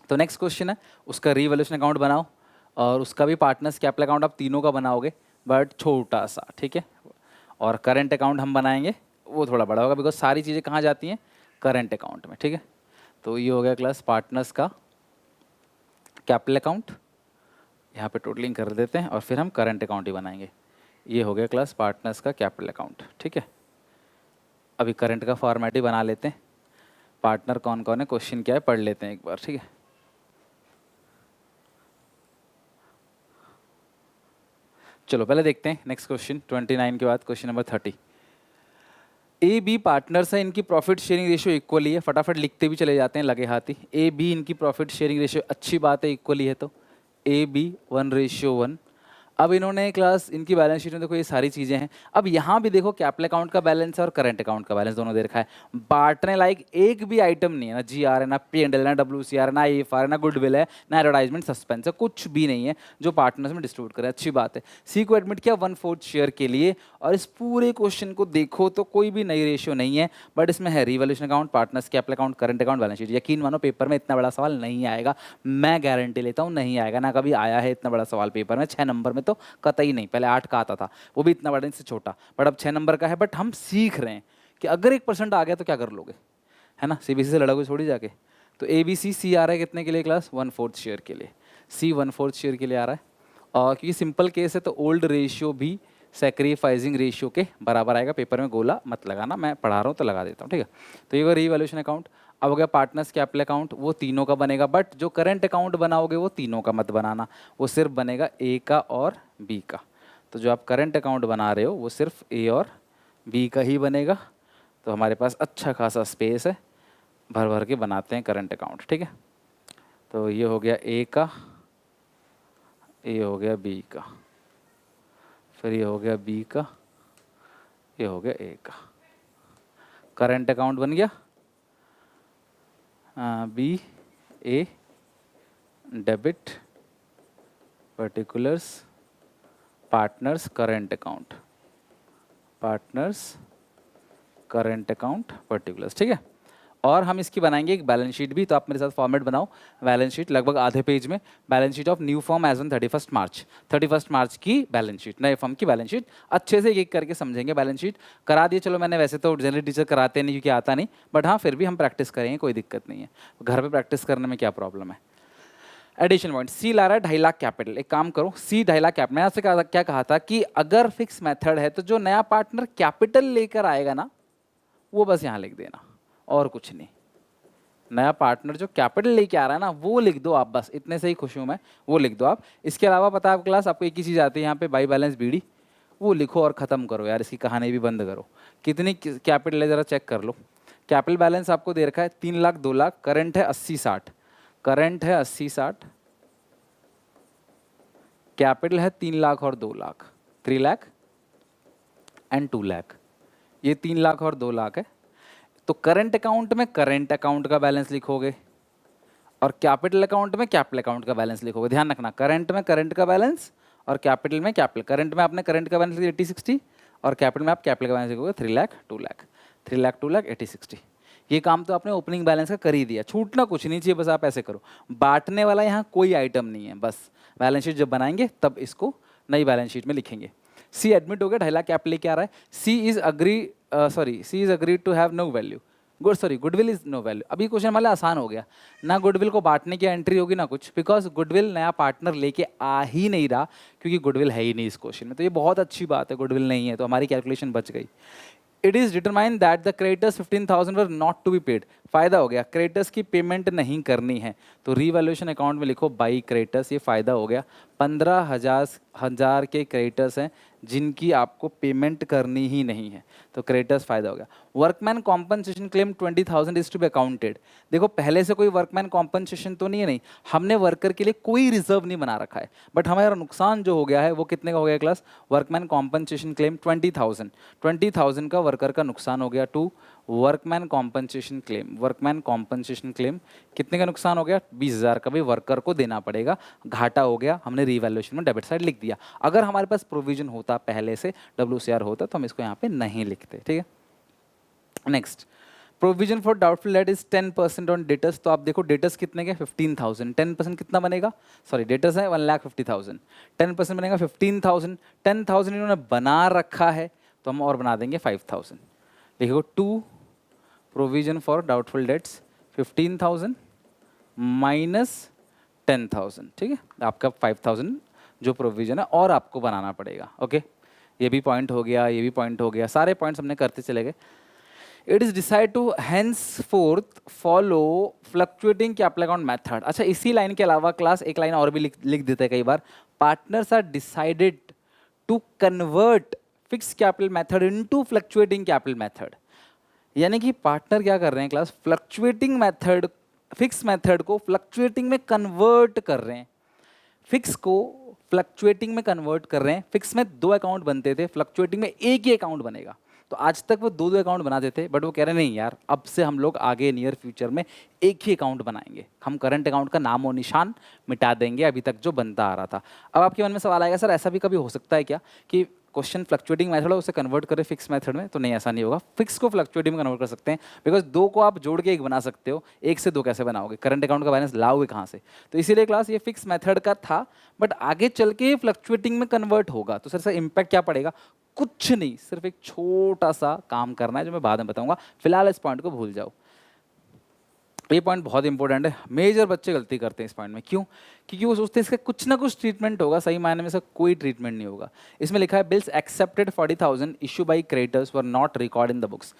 तो नेक्स्ट क्वेश्चन है, उसका रीवैल्यूएशन अकाउंट बनाओ और उसका भी पार्टनर्स कैपिटल अकाउंट आप तीनों का बनाओगे बट छोटा सा, ठीक है। और करंट अकाउंट हम बनाएंगे, वो थोड़ा बड़ा होगा बिकॉज सारी चीज़ें कहाँ जाती हैं, करंट अकाउंट में, ठीक है। तो ये हो गया क्लास पार्टनर्स का कैपिटल अकाउंट, यहाँ पे टोटलिंग कर देते हैं और फिर हम करंट अकाउंट ही बनाएंगे। ये हो गया क्लास पार्टनर्स का कैपिटल अकाउंट, ठीक है। अभी करंट का फॉर्मेट ही बना लेते हैं, पार्टनर कौन कौन है, क्वेश्चन क्या है पढ़ लेते हैं एक बार, ठीक है। चलो पहले देखते हैं नेक्स्ट क्वेश्चन 29 के बाद question number 30। A B partners है, इनकी प्रॉफिट शेयरिंग रेशियो इक्वली है, फटाफट लिखते भी चले जाते हैं लगे हाथी। ए बी इनकी प्रॉफिट शेयरिंग रेशियो अच्छी बात है, इक्वली है, तो ए बी 1:1। अब इन्होंने क्लास इनकी बैलेंस शीट में देखो ये सारी चीज़ें हैं। अब यहाँ भी देखो कैपिटल अकाउंट का बैलेंस है और करंट अकाउंट का बैलेंस दोनों दे रखा है। बांटने लायक एक भी आइटम नहीं है, ना जी आर है, ना पी एंड एल, ना डब्ल्यू सी आर, ना एफ आर, ना गुडविल है, ना एडवर्टाइजमेंट सस्पेंस है, कुछ भी नहीं है जो पार्टनर्स में डिस्ट्रीब्यूट करे, अच्छी बात है। सी को एडमिट किया 1/4 शेयर के लिए और इस पूरे क्वेश्चन को देखो तो कोई भी नई रेशियो नहीं है, बट इसमें है revaluation account, partners capital account, current account, balance sheet. यकीन मानो पेपर में इतना बड़ा सवाल नहीं आएगा, मैं गारंटी लेता हूँ नहीं आएगा, ना कभी आया है इतना बड़ा सवाल पेपर में। 6 नंबर में तो कतई नहीं, पहले 8 का आता था, वो भी इतना बड़ा नहीं से छोटा, बट अब 6 नंबर का है। बट हम सीख रहे हैं कि अगर 1% आ गया तो क्या कर लोगे, है ना, सीबीएसई से लड़ोगे छोड़ी जाके। तो ए बी सी आ रहा है कितने के लिए क्लास, 1/4 शेयर के लिए, सी 1/4 शेयर के लिए आ रहा है। और क्योंकि सिंपल केस है तो ओल्ड रेशियो भी सेक्रीफाइसिंग रेशियो के बराबर आएगा। पेपर में गोला मत लगाना, मैं पढ़ा रहा हूँ तो लगा देता हूँ, ठीक है। तो ये रीवैल्यूएशन अकाउंट। अब हो गया पार्टनर्स कैपिटल अकाउंट, वो तीनों का बनेगा, बट जो करंट अकाउंट बनाओगे वो तीनों का मत बनाना, वो सिर्फ बनेगा ए का और बी का। तो जो आप करंट अकाउंट बना रहे हो वो सिर्फ ए और बी का ही बनेगा। तो हमारे पास अच्छा खासा स्पेस है, भर भर के बनाते हैं करंट अकाउंट, ठीक है। तो ये हो गया ए का, ये हो गया बी का, फिर ये हो गया बी का, ये हो गया ए का। करंट अकाउंट बन गया B A debit particulars partners current account, partners current account particulars, ठीक है। और हम इसकी बनाएंगे एक बैलेंस शीट भी, तो आप मेरे साथ फॉर्मेट बनाओ। बैलेंस शीट लगभग आधे पेज में, balance sheet of new form as on 31 March की बैलेंस शीट, नए फॉर्म की बैलेंस शीट। अच्छे से एक एक करके समझेंगे। बैलेंस शीट करा दिए, चलो मैंने, वैसे तो जनरल टीचर कराते नहीं क्योंकि आता नहीं, बट हाँ फिर भी हम प्रैक्टिस करेंगे, कोई दिक्कत नहीं है, घर पर प्रैक्टिस करने में क्या प्रॉब्लम है। एडिशन पॉइंट, सी ला रहा है 2.5 लाख कैपिटल। एक काम करो, सी 2.5 लाख कैपिटल, मैंने आपसे क्या कहा था कि अगर फिक्स मेथड है तो जो नया पार्टनर कैपिटल लेकर आएगा ना वो बस यहाँ लिख देना और कुछ नहीं। नया पार्टनर जो कैपिटल लेके आ रहा है ना वो लिख दो आप, बस इतने से ही खुश हूँ मैं, वो लिख दो आप। इसके अलावा पता है आप क्लास, आपको एक ही चीज़ आती है यहाँ पे, बाई बैलेंस बीडी, वो लिखो और ख़त्म करो यार, इसकी कहानी भी बंद करो। कितनी कैपिटल है ज़रा चेक कर लो। कैपिटल बैलेंस आपको दे रखा है 3 लाख 2 लाख, करंट है 80-60, करंट है 80-60, कैपिटल है 3 लाख और 2 लाख, 3 लाख एंड 2 लाख, ये 3 लाख और 2 लाख है। तो करंट अकाउंट में करंट अकाउंट का बैलेंस लिखोगे और कैपिटल अकाउंट में कैपिटल अकाउंट का बैलेंस लिखोगे। ध्यान रखना, करंट में करंट का बैलेंस और कैपिटल में कैपिटल। करंट में आपने करंट का बैलेंस 80-60 और कैपिटल में आप कैपिटल का बैलेंस लिखोगे 3 लाख 2 लाख, 3 लाख 2 लाख 80-60। ये काम तो आपने ओपनिंग बैलेंस का कर ही दिया, छूटना कुछ नहीं चाहिए, बस आप ऐसे करो। बांटने वाला यहाँ कोई आइटम नहीं है, बस बैलेंस शीट जब बनाएंगे तब इसको नई बैलेंस शीट में लिखेंगे। सी एडमिट हो गया, 2.5 लाख कैप लेके आ रहा है। C is agreed to have no value, goodwill is no value. अभी क्वेश्चन हमारे आसान हो गया ना, गुडविल को बांटने की एंट्री होगी ना कुछ, बिकॉज गुडविल नया पार्टनर लेके आ ही नहीं रहा, क्योंकि गुडविल है ही नहीं इस क्वेश्चन में। तो ये बहुत अच्छी बात है, गुडविल नहीं है तो हमारी कैलकुलेशन बच गई। It is determine that the creditors 15,000 were not to be paid. फायदा हो गया, क्रेडिटर्स की पेमेंट नहीं करनी है, तो रीवैल्यूएशन अकाउंट में लिखो बाई क्रेडिटर्स, ये फायदा हो गया। 15,000 के क्रेडिटर्स हैं जिनकी आपको पेमेंट करनी ही नहीं है, तो क्रेडिटर्स फायदा हो गया। Workman compensation claim 20,000 is to be accounted. देखो पहले से कोई वर्कमैन कॉम्पनसेशन तो नहीं है, नहीं, हमने वर्कर के लिए कोई रिजर्व नहीं बना रखा है, बट हमारा नुकसान जो हो गया है वो कितने का हो गया क्लास, वर्कमैन कॉम्पनसेशन क्लेम 20,000 का वर्कर का नुकसान हो गया to workman compensation claim, workman compensation claim कितने का नुकसान हो गया? 20,000 का भी वर्कर को देना पड़ेगा, घाटा हो गया, हमने रीवैल्यूएशन में डेबिट साइड लिख दिया। अगर हमारे पास प्रोविजन होता पहले से, WCR होता, तो हम इसको यहाँ पे नहीं लिखते, ठीक है। Next, provision for doubtful debt is 10% on debtors. तो आप देखो डेटर्स कितने के? 15,000। 10% कितना बनेगा? सॉरी, डेटर्स है 1,50,000, 10% बनेगा 15,000। 10,000 इन्होंने बना रखा है, तो हम और बना देंगे 5,000। लिखो to provision for doubtful debts 15,000 minus 10,000, ठीक है। आपका 5,000 जो प्रोविजन है और आपको बनाना पड़ेगा, ओके। ये भी पॉइंट हो गया, ये भी पॉइंट हो गया, सारे पॉइंट्स हमने करते चले गए। It is decide to henceforth follow fluctuating capital account method. अच्छा, इसी लाइन के अलावा क्लास एक लाइन और भी लिख देते हैं कई बार, partners are decided to convert fix capital method into fluctuating capital method. यानी कि पार्टनर क्या कर रहे हैं class? Fluctuating method, fix method को फ्लक्चुएटिंग में कन्वर्ट कर रहे हैं, फिक्स को फ्लक्चुएटिंग में कन्वर्ट कर रहे हैं। फिक्स में 2 अकाउंट बनते थे, फ्लक्चुएटिंग में एक ही अकाउंट बनेगा। तो आज तक वो 2 अकाउंट बनाते थे, बट वो कह रहे नहीं यार, अब से हम लोग आगे नियर फ्यूचर में एक ही अकाउंट बनाएंगे, हम करंट अकाउंट का नाम और निशान मिटा देंगे अभी तक जो बनता आ रहा था। अब आपके मन में सवाल आएगा, सर ऐसा भी कभी हो सकता है क्या कि क्वेश्चन फ्लक्चुएटिंग मेथड है उसे कन्वर्ट करें फिक्स मेथड में? तो नहीं, ऐसा नहीं होगा। फिक्स को फ्लक्चुएटिंग में कन्वर्ट कर सकते हैं, बिकॉज 2 को आप जोड़ के एक बना सकते हो, 1 से 2 कैसे बनाओगे? करंट अकाउंट का बैलेंस लाओगे कहाँ से? तो इसीलिए क्लास ये फिक्स मेथड का था, बट आगे चल के फ्लक्चुएटिंग में कन्वर्ट होगा। तो सर सर इम्पैक्ट क्या पड़ेगा? कुछ नहीं, सिर्फ एक छोटा सा काम करना है जो मैं बाद में बताऊंगा। फिलहाल इस पॉइंट को भूल जाओ, ये पॉइंट बहुत इंपॉर्टेंट है। मेजर बच्चे गलती करते हैं इस पॉइंट में। क्यों? क्योंकि वो सोचते हैं इसका कुछ ना कुछ ट्रीटमेंट होगा, सही मायने में इसका कोई ट्रीटमेंट नहीं होगा। इसमें लिखा है bills accepted 40,000 issue by creditors were not record in the books.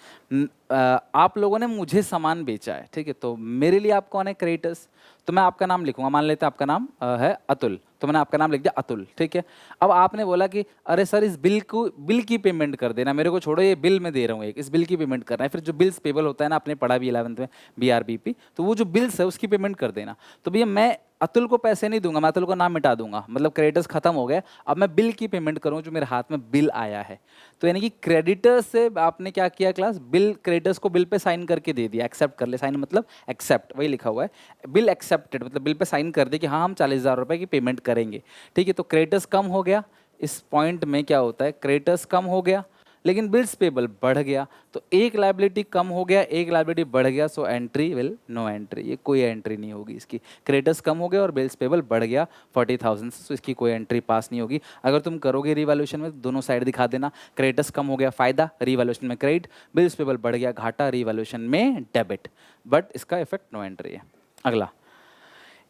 आप लोगों ने मुझे सामान बेचा है, ठीक है, तो मेरे लिए आप कौन है? क्रेडिटर्स। तो मैं आपका नाम लिखूंगा, मान लेते हैं आपका नाम है अतुल, तो मैंने आपका नाम लिख दिया अतुल, ठीक है। अब आपने बोला कि अरे सर इस बिल की पेमेंट कर देना, मेरे को छोड़ो, ये बिल मैं दे रहा हूँ एक, इस बिल की पेमेंट करना है। फिर जो बिल्स पेबल होता है ना, आपने पढ़ा भी 11th में BRBP, तो वो जो बिल्स है उसकी पेमेंट कर देना। तो भैया मैं अतुल को पैसे नहीं दूंगा, मैं अतुल को नाम मिटा दूंगा, मतलब क्रेडिटर्स खत्म हो गए, अब मैं बिल की पेमेंट करूँ जो मेरे हाथ में बिल आया है। तो यानी कि क्रेडिटर्स से आपने क्या किया क्लास? बिल, क्रेडिटर्स को बिल पे साइन करके दे दिया, एक्सेप्ट कर ले, साइन मतलब एक्सेप्ट, वही लिखा हुआ है, बिल एक्सेप्टेड मतलब बिल पे साइन कर दे कि हाँ हम 40,000 रुपए की पेमेंट करेंगे, ठीक है। तो क्रेडिटर्स कम हो गया, इस पॉइंट में क्या होता है? क्रेडिटर्स कम हो गया लेकिन बिल्स पेबल बढ़ गया, तो एक लायबिलिटी कम हो गया, एक लायबिलिटी बढ़ गया, so entry will no entry, ये कोई एंट्री नहीं होगी इसकी। क्रेडिटर्स कम हो गया और बिल्स पेबल बढ़ गया 40,000 से, तो इसकी कोई एंट्री पास नहीं होगी। अगर तुम करोगे रिवैल्यूएशन में, दोनों साइड दिखा देना, क्रेडिटर्स कम हो गया फायदा, रिवैल्यूएशन में क्रेडिट, बिल्स पेबल बढ़ गया घाटा, रिवैल्यूएशन में डेबिट, बट इसका इफेक्ट नो एंट्री है। अगला,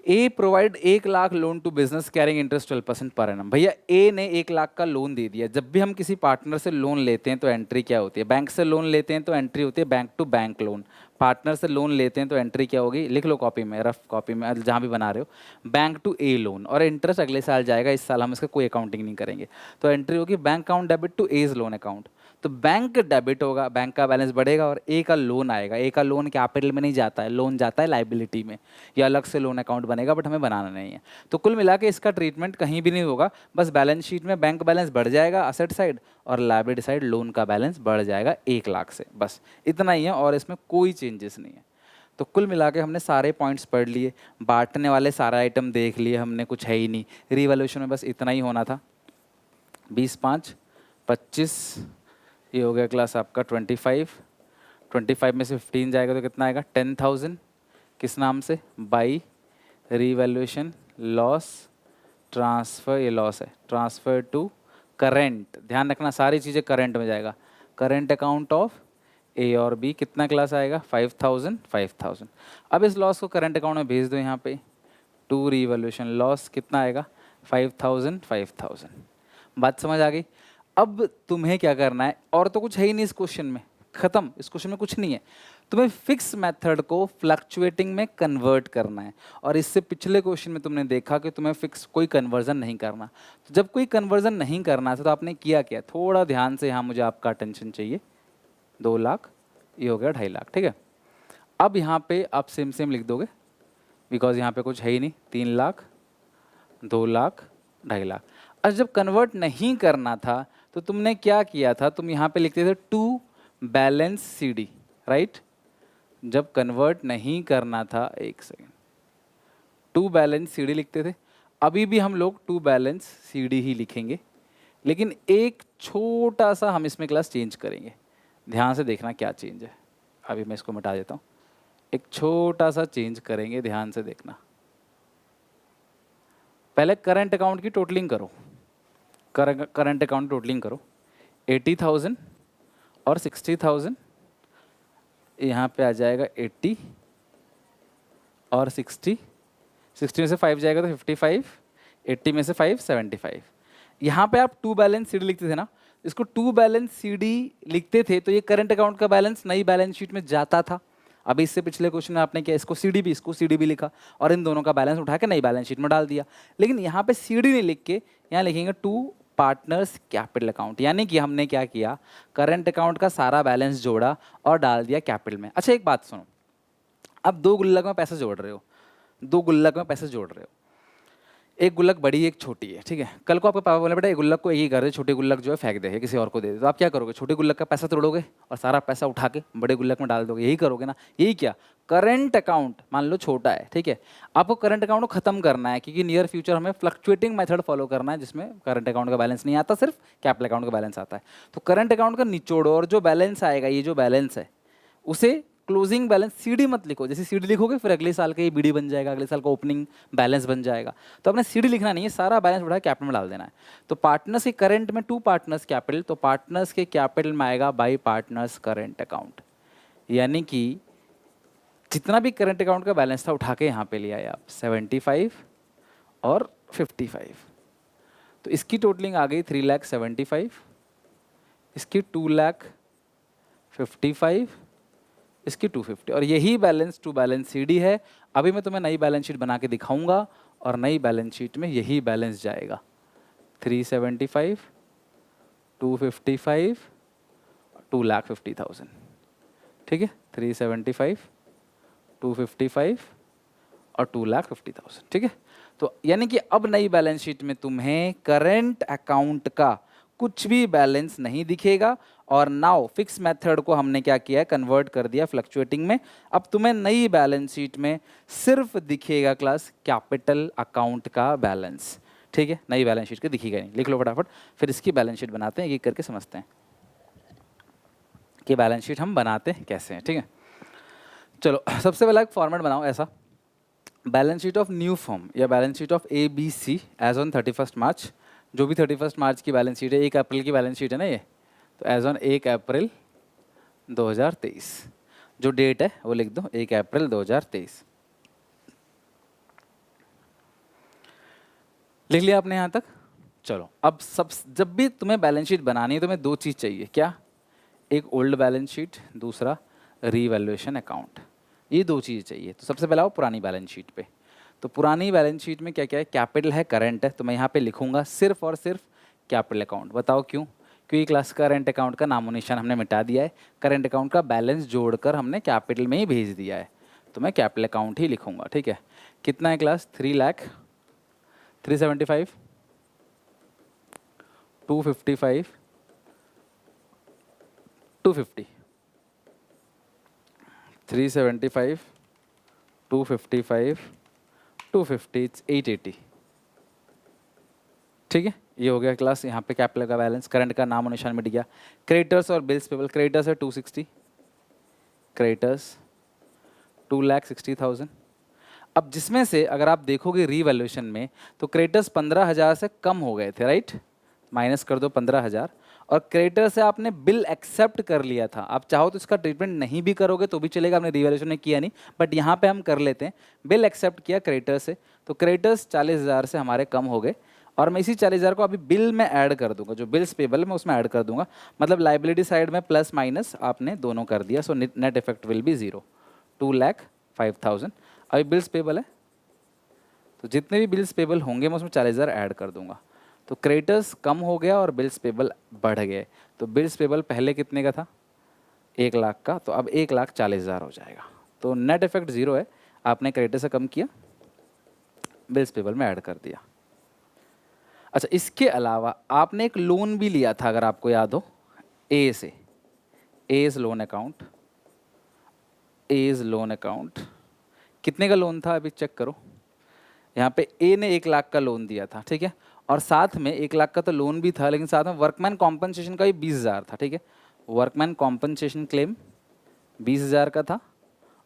A provide 1,00,000 loan to business carrying interest 12% per annum. भैया ए ने 1,00,000 का लोन दे दिया। जब भी हम किसी पार्टनर से लोन लेते हैं तो एंट्री क्या होती है? बैंक से लोन लेते हैं तो एंट्री होती है bank to bank loan. Partner से लोन लेते हैं तो एंट्री क्या होगी? लिख लो कॉपी में, रफ कॉपी में, जहाँ भी बना रहे हो, बैंक टू ए लोन, और इंटरेस्ट अगले साल जाएगा, इस साल हम इसका कोई अकाउंटिंग नहीं करेंगे। तो एंट्री होगी bank account debit to A's loan account. तो बैंक डेबिट होगा, बैंक का बैलेंस बढ़ेगा, और ए का लोन आएगा। ए का लोन कैपिटल में नहीं जाता है, लोन जाता है लाइबिलिटी में, या अलग से लोन अकाउंट बनेगा, बट हमें बनाना नहीं है। तो कुल मिला के इसका ट्रीटमेंट कहीं भी नहीं होगा, बस बैलेंस शीट में बैंक बैलेंस बढ़ जाएगा असेट साइड, और लाइबिलिटी साइड लोन का बैलेंस बढ़ जाएगा 1,00,000 से, बस इतना ही है, और इसमें कोई चेंजेस नहीं है। तो कुल मिला के हमने सारे पॉइंट्स पढ़ लिए, बांटने वाले सारा आइटम देख लिए हमने, कुछ है ही नहीं। रिवैल्यूएशन में बस इतना ही होना था, 20, 5, 25, ये हो गया क्लास आपका 25, 25 में से 15 जाएगा तो कितना आएगा? 10,000। किस नाम से? बाई रीवैल्यूएशन लॉस ट्रांसफ़र, ये लॉस है, ट्रांसफ़र टू करेंट, ध्यान रखना सारी चीज़ें करेंट में जाएगा, करेंट अकाउंट ऑफ ए और बी। कितना क्लास आएगा? 5,000, 5,000। अब इस लॉस को करंट अकाउंट में भेज दो यहाँ पे, टू रीवैल्यूएशन लॉस कितना आएगा? 5,000, 5,000। बात समझ आ गई? अब तुम्हें क्या करना है, और तो कुछ है ही नहीं इस क्वेश्चन में, खत्म, इस क्वेश्चन में कुछ नहीं है। तुम्हें फिक्स मेथड को फ्लक्चुएटिंग में कन्वर्ट करना है, और इससे पिछले क्वेश्चन में तुमने देखा कि तुम्हें फिक्स कोई कन्वर्जन नहीं करना। तो जब कोई कन्वर्जन नहीं करना था तो आपने किया क्या? थोड़ा ध्यान से यहाँ मुझे आपका अटेंशन चाहिए। 2,00,000, ये हो गया 2,50,000, ठीक है। अब यहाँ पे आप सेम सेम लिख दोगे, बिकॉज यहाँ पे कुछ है ही नहीं, 3,00,000, 2,00,000, 2,50,000। और जब कन्वर्ट नहीं करना था तो तुमने क्या किया था? तुम यहाँ पे लिखते थे टू बैलेंस CD, राइट। जब कन्वर्ट नहीं करना था, एक second, to balance C D लिखते थे, अभी भी हम लोग टू बैलेंस सी डी ही लिखेंगे, लेकिन एक छोटा सा हम इसमें क्लास चेंज करेंगे। ध्यान से देखना क्या चेंज है। अभी मैं इसको मिटा देता हूँ। एक छोटा सा चेंज करेंगे, ध्यान से देखना। पहले करंट अकाउंट की टोटलिंग करो, करंट अकाउंट टोटलिंग करो। 80,000 और 60,000, यहाँ पे आ जाएगा 80 और 60, 60 में से 5 जाएगा तो 55, 80 में से 5 75। यहाँ पे आप टू बैलेंस सी डी लिखते थे ना, इसको टू बैलेंस सी डी लिखते थे तो ये करंट अकाउंट का बैलेंस नई बैलेंस शीट में जाता था। अभी इससे पिछले क्वेश्चन में आपने क्या, इसको सी डी भी, इसको सी डी भी लिखा और इन दोनों का बैलेंस उठा के नई बैलेंस शीट में डाल दिया। लेकिन यहाँ पे सी डी नहीं लिख के यहाँ लिखेंगे टू पार्टनर्स कैपिटल अकाउंट, यानी कि हमने क्या किया, करंट अकाउंट का सारा बैलेंस जोड़ा और डाल दिया कैपिटल में। अच्छा एक बात सुनो, अब दो गुल्लक में पैसे जोड़ रहे हो, दो गुल्लक में पैसे जोड़ रहे हो, एक गुल्लक बड़ी एक छोटी है, ठीक है। कल को आपके पापा बोले बेटा एक गुल्लक को एक ही कर दे, छोटे गुल्लक जो है फेंक दे, किसी और को दे दे, तो आप क्या करोगे, छोटे गुल्लक का पैसा तोड़ोगे और सारा पैसा उठा के बड़े गुल्लक में डाल दोगे, यही करोगे ना। यही क्या, करंट अकाउंट मान लो छोटा है, ठीक है, आपको करंट अकाउंट को खत्म करना है, क्योंकि नियर फ्यूचर हमें फ्लक्चुएटिंग मेथड फॉलो करना है जिसमें करंट अकाउंट का बैलेंस नहीं आता, सिर्फ कैपिटल अकाउंट का बैलेंस आता है। तो करंट अकाउंट का निचोड़ो और जो बैलेंस आएगा, ये जो बैलेंस है उसे क्लोजिंग बैलेंस सीडी मत लिखो, जैसे सीडी लिखोगे फिर अगले साल का ये बीडी बन जाएगा, अगले साल का ओपनिंग बैलेंस बन जाएगा। तो आपने सीडी लिखना नहीं है, सारा बैलेंस उठा कैपिटल में डाल देना है। तो पार्टनर्स के करंट में टू पार्टनर्स कैपिटल, तो पार्टनर्स के कैपिटल में आएगा बाई पार्टनर्स करंट अकाउंट, यानी कि जितना भी करंट अकाउंट का बैलेंस था उठा के यहाँ पे ले आए आप 75 और 55। तो इसकी टोटलिंग आ गई 3,75,000, इसकी 2,55,000, इसकी 250, और यही बैलेंस टू बैलेंस सीडी है। अभी मैं तुम्हें नई बैलेंस शीट बना के दिखाऊंगा और नई बैलेंस शीट में यही बैलेंस जाएगा 375, 255, 2,50,000, ठीक है। 375, 255 और 2,50,000, ठीक है। तो यानी कि अब नई बैलेंस शीट में तुम्हें करंट अकाउंट का कुछ भी बैलेंस नहीं दिखेगा, और नाउ फिक्स मेथड को हमने क्या किया है, कन्वर्ट कर दिया फ्लक्चुएटिंग में। अब तुम्हें नई बैलेंस शीट में सिर्फ दिखेगा क्लास कैपिटल अकाउंट का बैलेंस, ठीक है। नई बैलेंस शीट के दिखेगा नहीं, लिख लो फटाफट, फिर इसकी बैलेंस शीट बनाते हैं, एक करके समझते हैं कि बैलेंस शीट हम बनाते हैं कैसे हैं, ठीक है। चलो सबसे पहला एक फॉर्मेट बनाओ ऐसा, balance sheet of new form या balance sheet of ABC as on 31 March. जो भी 31 मार्च की बैलेंस शीट है, 1 अप्रैल की बैलेंस शीट है ना ये, तो एज ऑन 1 अप्रैल 2023 जो डेट है वो लिख दो, 1 अप्रैल 2023। लिख लिया आपने यहाँ तक। चलो अब सब, जब भी तुम्हें बैलेंस शीट बनानी है तुम्हें दो चीज़ चाहिए, क्या, एक ओल्ड बैलेंस शीट, दूसरा रीवैल्यूएशन अकाउंट, ये दो चीज़ें चाहिए। तो सबसे पहले आओ पुरानी बैलेंस शीट पे। तो पुरानी बैलेंस शीट में क्या क्या है, कैपिटल है, करंट है, तो मैं यहाँ पे लिखूंगा सिर्फ और सिर्फ कैपिटल अकाउंट। बताओ क्यों, क्योंकि क्लास करंट अकाउंट का नामो निशान हमने मिटा दिया है, करंट अकाउंट का बैलेंस जोड़कर हमने कैपिटल में ही भेज दिया है, तो मैं कैपिटल अकाउंट ही लिखूंगा, ठीक है। कितना है क्लास, 3,375, 255, 250, 375, 255, 250, इट्स 880, ठीक है। ये हो गया क्लास, यहाँ पे कैपिटल का बैलेंस, करंट का नाम और निशान मिट गया। क्रेडिटर्स और बिल्स पेबल, क्रेडिटर्स है 260, क्रेडिटर्स 2,60,000। अब जिसमें से अगर आप देखोगे रीवैल्यूएशन में तो क्रेडिटर्स 15,000 से कम हो गए थे, राइट, माइनस कर दो 15,000, और क्रेडिटर से आपने बिल एक्सेप्ट कर लिया था। आप चाहो तो इसका ट्रीटमेंट नहीं भी करोगे तो भी चलेगा, आपने रीवैल्यूएशन में किया नहीं, बट यहाँ पे हम कर लेते हैं, बिल एक्सेप्ट किया क्रेडिटर से, तो क्रेडिटर्स 40,000 से हमारे कम हो गए, और मैं इसी 40,000 को अभी बिल में ऐड कर दूंगा, जो बिल्स पेबल मैं उसमें ऐड कर दूंगा, मतलब लाइबिलिटी साइड में प्लस माइनस आपने दोनों कर दिया, so net effect will be 0, 2,05,000। अभी बिल्स पेबल है तो जितने भी बिल्स पेबल होंगे मैं उसमें 40,000 ऐड कर दूंगा, तो क्रेडिटर्स कम हो गया और बिल्स पेबल बढ़ गए। तो बिल्स पेबल पहले कितने का था, 1 लाख का, तो अब 1,40,000 हो जाएगा, तो नेट इफेक्ट 0 है, आपने क्रेडिटर से कम किया, बिल्स पेबल में ऐड कर दिया। अच्छा, इसके अलावा आपने एक लोन भी लिया था, अगर आपको याद हो, ए से, A's loan account, A's loan account, कितने का लोन था अभी चेक करो। यहाँ पे ए ने 1 लाख का लोन दिया था, ठीक है, और साथ में 1 लाख का तो लोन भी था, लेकिन साथ में वर्कमैन कॉम्पनसेशन का भी 20,000 था, ठीक है। वर्कमैन कॉम्पनसेशन क्लेम 20,000 का था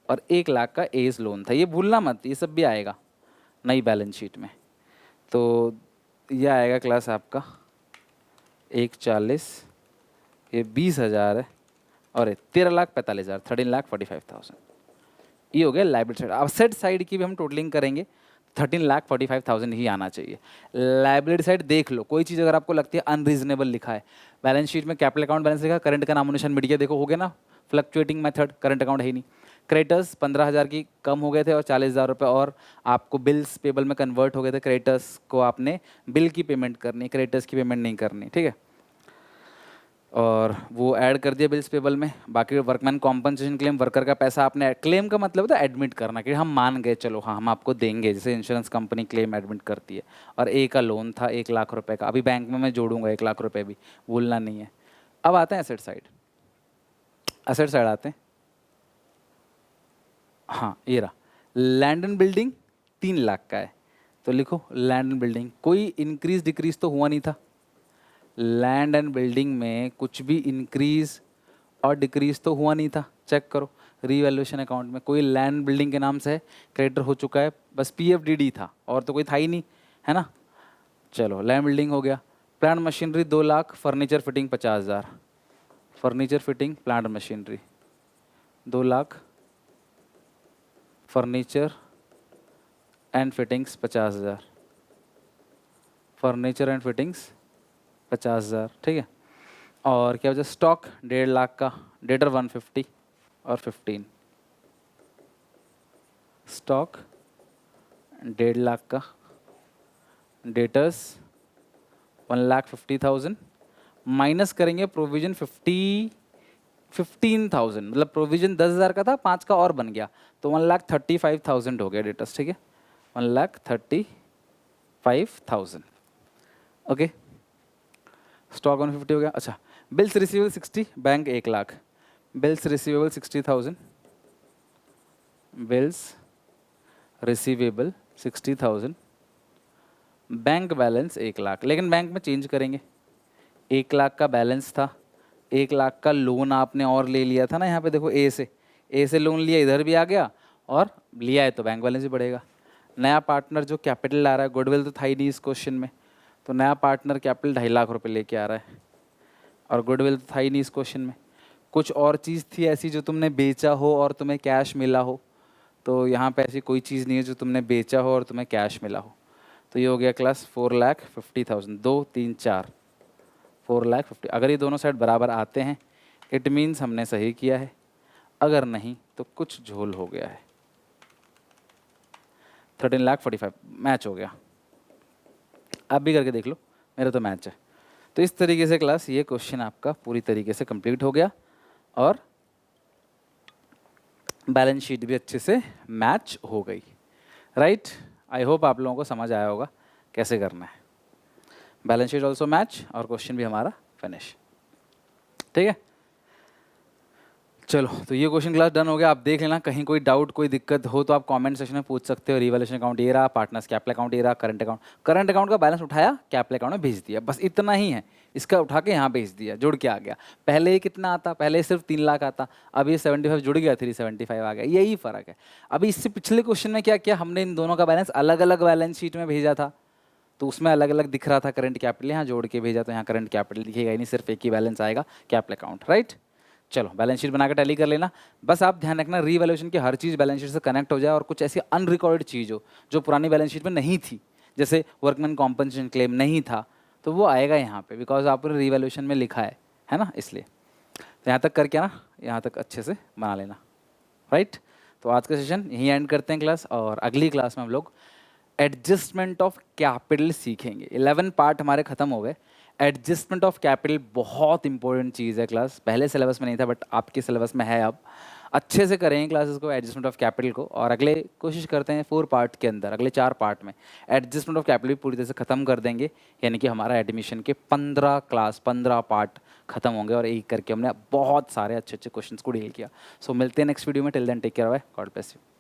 और 1 लाख का एज लोन था। ये भूलना मत, ये सब भी आएगा नई बैलेंस शीट में। तो ये आएगा क्लास आपका 140, ये 20,000 है और ये 13,45,000, 13,45,000। ये हो गया लाइबिलिटी साइड। असेट साइड की भी हम टोटलिंग करेंगे, 13,45,000 ही आना चाहिए। लाइबिलिटी साइड देख लो, कोई चीज़ अगर आपको लगती है अनरीजनेबल लिखा है, बैलेंस शीट में कैपिटल अकाउंट बैलेंस लिखा, करंट का नामोनिशन मीडिया देखो, हो गया ना फ्लक्चुएटिंग मेथड, करंट अकाउंट है ही नहीं। क्रेडिटर्स 15,000 की कम हो गए थे और 40,000 रुपये और आपको बिल्स पेबल में कन्वर्ट हो गए थे। क्रेडिटर्स को आपने बिल की पेमेंट करनी, क्रेडिटर्स की पेमेंट नहीं करनी, ठीक है, और वो ऐड कर दिया बिल्स पेबल में। बाकी वर्कमैन कॉम्पनसेशन क्लेम, वर्कर का पैसा आपने, क्लेम का मतलब होता है एडमिट करना कि हम मान गए, चलो हाँ हम आपको देंगे, जैसे इंश्योरेंस कंपनी क्लेम एडमिट करती है। और ए का लोन था 1 लाख रुपए का, अभी बैंक में मैं जोड़ूंगा 1 लाख रुपए भी, भूलना नहीं है। अब आते हैं एसेट साइड। एसेट साइड आते हैं, हाँ ये रहा, लैंड एंड बिल्डिंग 3 लाख का है, तो लिखो लैंड एंड बिल्डिंग, कोई इंक्रीज डिक्रीज तो हुआ नहीं था। लैंड एंड बिल्डिंग में कुछ भी इंक्रीज और डिक्रीज तो हुआ नहीं था, चेक करो। रीवैल्यूएशन अकाउंट में कोई लैंड बिल्डिंग के नाम से है, क्रेडिटर हो चुका है, बस पीएफडीडी था और तो कोई था ही नहीं, है ना। चलो लैंड बिल्डिंग हो गया। Plant machinery 2 lakh, furniture fitting 50,000, furniture fitting plant machinery 2 lakh, furniture and fittings 50,000, furniture and fittings 50,000, ठीक है। और क्या वजह, स्टॉक 1.5 लाख का, डेटर 150 और 15, स्टॉक 1.5 लाख का, डेटर्स 1,50,000, माइनस करेंगे प्रोविजन 15,000, मतलब प्रोविजन 10,000 का था, 5 का और बन गया, तो 1,35,000 हो गया डेटर्स, ठीक है, 1,35,000, ओके। स्टॉक 150 हो गया। अच्छा, bills receivable 60, bank 1 lakh, bills receivable 60,000, bills receivable 60,000, bank balance 1 lakh, लेकिन बैंक में चेंज करेंगे। 1 लाख का बैलेंस था, 1 लाख का लोन आपने और ले लिया था ना, यहाँ पे देखो ए से लोन लिया, इधर भी आ गया, और लिया है तो बैंक बैलेंस भी बढ़ेगा। नया पार्टनर जो कैपिटल ला रहा है, गुडविल तो था ही नहीं इस क्वेश्चन में, तो नया पार्टनर कैपिटल 2.5 लाख रुपए लेके आ रहा है, और गुडविल तो था ही नहीं इस क्वेश्चन में। कुछ और चीज़ थी ऐसी जो तुमने बेचा हो और तुम्हें कैश मिला हो, तो यहाँ पे ऐसी कोई चीज़ नहीं है जो तुमने बेचा हो और तुम्हें कैश मिला हो। तो ये हो गया क्लास 4,50,000, 2 3 4, 4,50,000। अगर ये दोनों साइड बराबर आते हैं इट मीन्स हमने सही किया है, अगर नहीं तो कुछ झोल हो गया है। 13,45,000 मैच हो गया। आप भी करके देख लो, मेरा तो मैच है। तो इस तरीके से क्लास ये क्वेश्चन आपका पूरी तरीके से कंप्लीट हो गया और बैलेंस शीट भी अच्छे से मैच हो गई, राइट। आई होप आप लोगों को समझ आया होगा कैसे करना है। बैलेंस शीट ऑल्सो मैच और क्वेश्चन भी हमारा फिनिश, ठीक है। चलो, तो ये क्वेश्चन क्लास डन हो गया। आप देख लेना, कहीं कोई डाउट कोई दिक्कत हो तो आप कमेंट सेक्शन में पूछ सकते हो। रिवैल्यूएशन अकाउंट ये रहा, पार्टनर्स कैपिटल अकाउंट ये रहा, करंट अकाउंट का बैलेंस उठाया, कैपिटल अकाउंट में भेज दिया, बस इतना ही है। इसका उठा के यहाँ भेज दिया, जुड़ के आ गया। पहले ये कितना आता, पहले सिर्फ 3 लाख आता, अब ये 75 जुड़ गया, 375 आ गया, यही फर्क है। अभी इससे पिछले क्वेश्चन में क्या किया हमने, इन दोनों का बैलेंस अलग अलग बैलेंस शीट में भेजा था, तो उसमें अलग अलग दिख रहा था करंट कैपिटल, यहाँ जोड़ के भेजा तो यहाँ करंट कैपिटल दिखेगा ही नहीं, सिर्फ एक ही बैलेंस आएगा, कैपिटल अकाउंट, राइट। चलो बैलेंस शीट बनाकर टैली कर लेना। बस आप ध्यान रखना रीवैल्यूएशन की हर चीज़ बैलेंस शीट से कनेक्ट हो जाए, और कुछ ऐसी अनरिकॉर्डेड चीज़ हो जो पुरानी बैलेंस शीट में नहीं थी, जैसे वर्कमैन कॉम्पनसेशन क्लेम नहीं था, तो वो आएगा यहाँ पे, बिकॉज आपने रीवैल्यूएशन में लिखा है ना, इसलिए। तो यहाँ तक करके ना, यहाँ तक अच्छे से बना लेना, राइट। तो आज का सेशन यहीं एंड करते हैं क्लास, और अगली क्लास में हम लोग एडजस्टमेंट ऑफ कैपिटल सीखेंगे। 11 पार्ट हमारे खत्म हो गए। एडजस्टमेंट ऑफ कैपिटल बहुत इंपॉर्टेंट चीज़ है क्लास, पहले सिलेबस में नहीं था बट आपके सिलेबस में है अब। अच्छे से करेंगे क्लासेस को, एडजस्टमेंट ऑफ कैपिटल को, और अगले कोशिश करते हैं 4 पार्ट के अंदर, अगले 4 पार्ट में एडजस्टमेंट ऑफ कैपिटल भी पूरी तरह से ख़त्म कर देंगे। यानी कि हमारा एडमिशन के 15 पार्ट खत्म होंगे और एक करके हमने बहुत सारे अच्छे अच्छे क्वेश्चंस को डील किया। सो मिलते हैं नेक्स्ट वीडियो में। Till then take care, bye, God bless you.